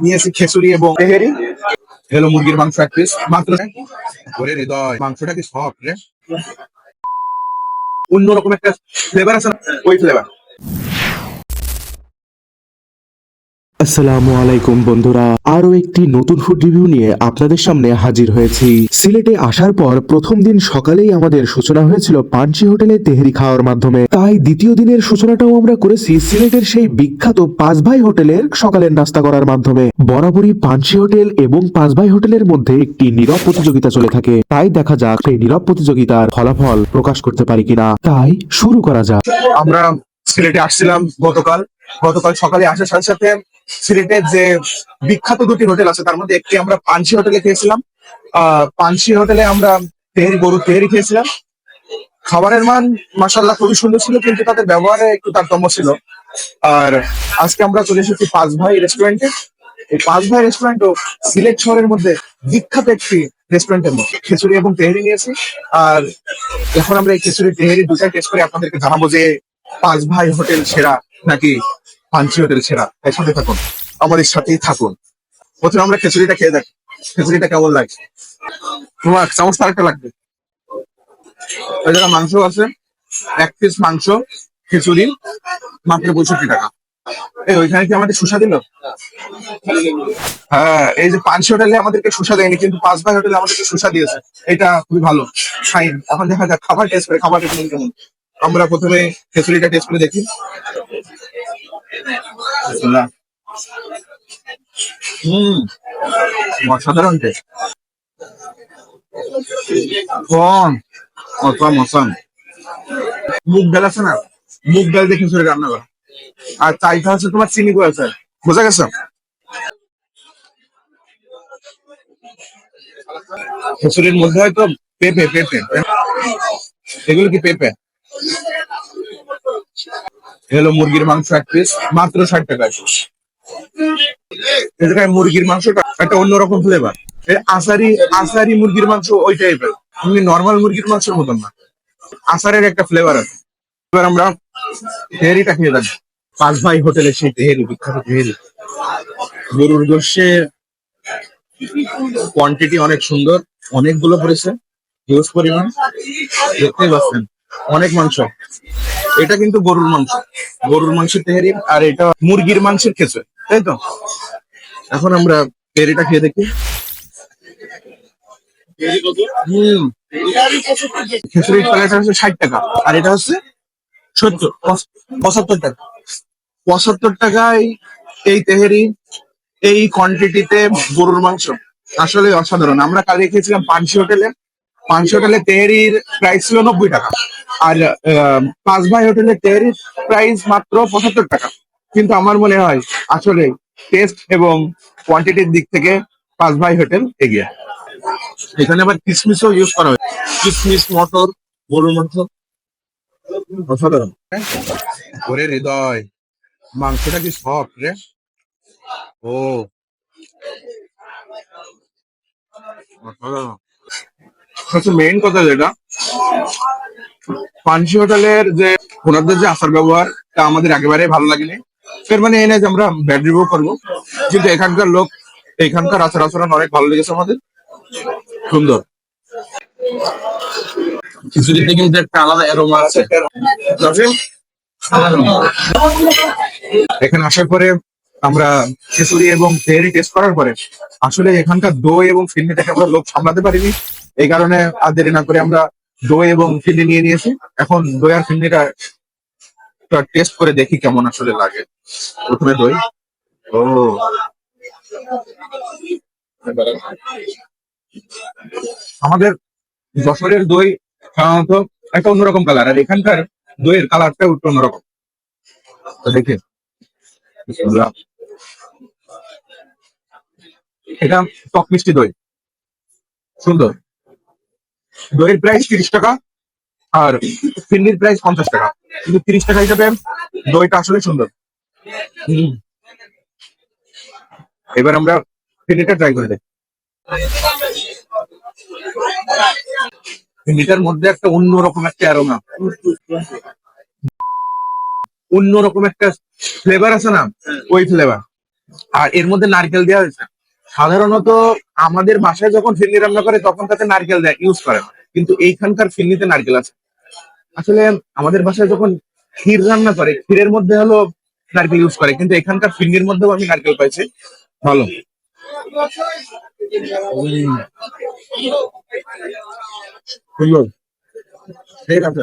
নিয়েছি খিচুড়ি এবং তেহেরি। হলো মুরগির মাংস 1 পিস মাত্র। ওরে হৃদয়, মাংসটা কি সফট রে, অন্যরকম একটা ফ্লেভার আছে না, ওই ফ্লেভার। আসসালামু আলাইকুম বন্ধুরা, আরো একটি নতুন ফুড রিভিউ নিয়ে আপনাদের সামনে হাজির হয়েছি। সিলেটে আসার পর প্রথম দিন সকালেই আমাদের সূচনা হয়েছিল পানসি হোটেলে তেহেরি খাওয়ার মাধ্যমে। তাই দ্বিতীয় দিনের সূচনাটাও আমরা করেছি সিলেটের সেই বিখ্যাত পাঁচ ভাই হোটেলের সকালের নাস্তা করার মাধ্যমে। বরাবরই পানসি হোটেল এবং পাঁচ ভাই হোটেলের মধ্যে একটি নীরব প্রতিযোগিতা চলে থাকে, তাই দেখা যাক সেই নীরব প্রতিযোগিতার ফলাফল প্রকাশ করতে পারি কিনা। তাই শুরু করা যাক। আমরা সিলেটে আসছিলাম গতকাল সকালে আসার সাথে সাথে সিলেটের যে বিখ্যাত দুটি হোটেল আছে তার মধ্যে একটি আমরা পানসি হোটেলে খেয়েছিলাম। পানসি হোটেলে আমরা গরুর তেহেরি খেয়েছিলাম। খাবারের মান মাশাআল্লাহ খুবই সুন্দর ছিল, কিন্তু তাদের ব্যবহারে একটু তারতম্য ছিল। আর আজকে আমরা চলে এসেছি পাঁচ ভাই রেস্টুরেন্টে। এই পাঁচ ভাই রেস্টুরেন্টও সিলেট শহরের মধ্যে বিখ্যাত একটি রেস্টুরেন্টের মধ্যে। খিচুড়ি এবং তেহেরি নিয়েছি। আর এখন আমরা এই খিচুড়ি তেহেরি দুটাই টেস্ট করে আপনাদেরকে জানাবো যে পাঁচ ভাই হোটেল সেরা নাকি পানসি হোটেল সেরা। এর সাথে থাকুন, আমাদের সাথেই থাকুন। প্রথমে আমরা খিচুড়িটা খেয়ে দেখি, খিচুড়িটা কেমন লাগছে। তোমার চামচ আরেকটা লাগবে। ওই জায়গায় মাংস আছে, 1 পিস মাংস, খিচুড়ি, মাত্র 65 টাকা। এই ওইখানে কি আমাদের শসা দিল? হ্যাঁ, এই যে পাঁচশো হোটেলে আমাদেরকে শসা দেয়নি, কিন্তু পাঁচ ভাই হোটেলে আমাদেরকে শসা দিয়েছে। এটা খুবই ভালো সাইন। এখন দেখা যাক খাবার টেস্ট করে, খাবার কেমন। আমরা প্রথমে খিচুড়িটা টেস্ট করে দেখি। বিসমিল্লাহ। হম, অসাধারণ টেস্ট। মশাম মশাম মুগ ডাল আছে না, মুগ ডাল দিয়ে খিচুড়ি রান্না করা। আর চাইটা হচ্ছে তোমার চিনি গুঁড়া আছে, বোঝা গেছে? খিচুড়ির মধ্যে হয়তো পেঁপে পেঁপে এগুলো কি পেঁপে? হলো মুরগির মাংস 1 পিস মাত্র 60 টাকা। এই জায়গায় মুরগির মাংসটা একটা অন্যরকম ফ্লেভার। আসারি আসারি মুরগির মাংস ওই টাইপের, এমনি নর্মাল মুরগির মাংসের মতন না। আসারের একটা ফ্লেভার আছে। এবার আমরা তেহেরিটা খেয়ে থাকি। পাঁচ ভাই হোটেলে সেই তেহেরি, বিখ্যাত তেহেরি। গরুর গোশে কোয়ান্টিটি অনেক সুন্দর, অনেকগুলো পড়েছে, হিউজ পরিমাণ। দেখতেই পাচ্ছেন অনেক মাংস। এটা কিন্তু গরুর মাংস, গরুর মাংসের তেহেরি, আর এটা মুরগির মাংসের খিচুড়ি, তাই তো? এখন আমরা তেহেরিটা খেয়ে দেখি। হম, খিচুড়ির প্লেটটা হচ্ছে 60 টাকা, আর এটা হচ্ছে 75 টাকা। 75 টাকায় এই তেহেরি, এই কোয়ান্টিটিতে গরুর মাংস আসলে অসাধারণ। আমরা কালকে খেয়েছিলাম পানসি হোটেলে। পানসি হোটেলে তেহেরির প্রাইস ছিল 90 টাকা, আর পাঁচ ভাই হোটেলে তেহেরির প্রাইস মাত্র 75 টাকা। কিন্তু আমার মনে হয় আসলে টেস্ট এবং কোয়ান্টিটির দিক থেকে পাঁচ ভাই হোটেল এগিয়ে। এখানে আবার কিশমিশও ইউজ করা হয়, কিশমিশ, মটর, গরুর মাংস, অসাধারণ। ওরে হৃদয়, মাংসটা কি সফট রে। ও অসাধারণ। সবচেয়ে মেইন কথা যেটা, পানসি হোটেলের যে ওনাদের যে আচার ব্যবহার, তা আমাদের একেবারে ভালো লাগেনি। এর মানে এই না যে আমরা ব্যাড রিভিউ করবো, কিন্তু এখানকার লোক, এখানকার আচার আচরণ অনেক ভালো লেগেছে আমাদের, সুন্দর। খিচুড়িতে কিন্তু একটা আলাদা অ্যারোমা আছে। তবে এখানে আসার পরে আমরা খিচুড়ি এবং তেহেরি টেস্ট করার পরে আসলে এখানকার দই এবং ফিরনিটাকে আমরা লোক সামলাতে পারিনি। এই কারণে আর দেরি না করে আমরা দই এবং ফিরনি নিয়ে নিয়েছি। এখন দই আর ফিরনিটা টেস্ট করে দেখি কেমন আসলে লাগে। প্রথমে দই। ও, আমাদের যশোরের দই সাধারণত একটা অন্যরকম কালার, আর এখানকার দইয়ের কালারটা একটু অন্যরকম। তো দেখি, বিসমিল্লাহ। এটা টক মিষ্টি দই, সুন্দর। দইয়ের প্রাইস 30 টাকা, আর ফিরনির প্রাইস 50 টাকা, কিন্তু 30 টাকা হিসাবে দইটা আসলে সুন্দর। হম, এবার আমরা ফিরনিটা ট্রাই করে দেখি। ফিরনিটার মধ্যে একটা অন্যরকম একটা অ্যারোমা, অন্যরকম একটা ফ্লেভার আছে না, ওই ফ্লেভার। আর এর মধ্যে নারকেল দেওয়া হয়েছে। সাধারণত আমাদের বাসায় যখন ফিরনি রান্না করে তখন তাতে নারকেল দেয় ইউজ করে না, কিন্তু এইখানকার ফিরনিতে নারকেল আছে। আসলে আমাদের বাসায় যখন ক্ষীর রান্না করে ক্ষীরের মধ্যে হলো নারকেল ইউজ করে, কিন্তু এখানকার ফিরনির মধ্যেও আমি নারকেল পাইছি। ভালো। সুন্দর। ঠিক আছে।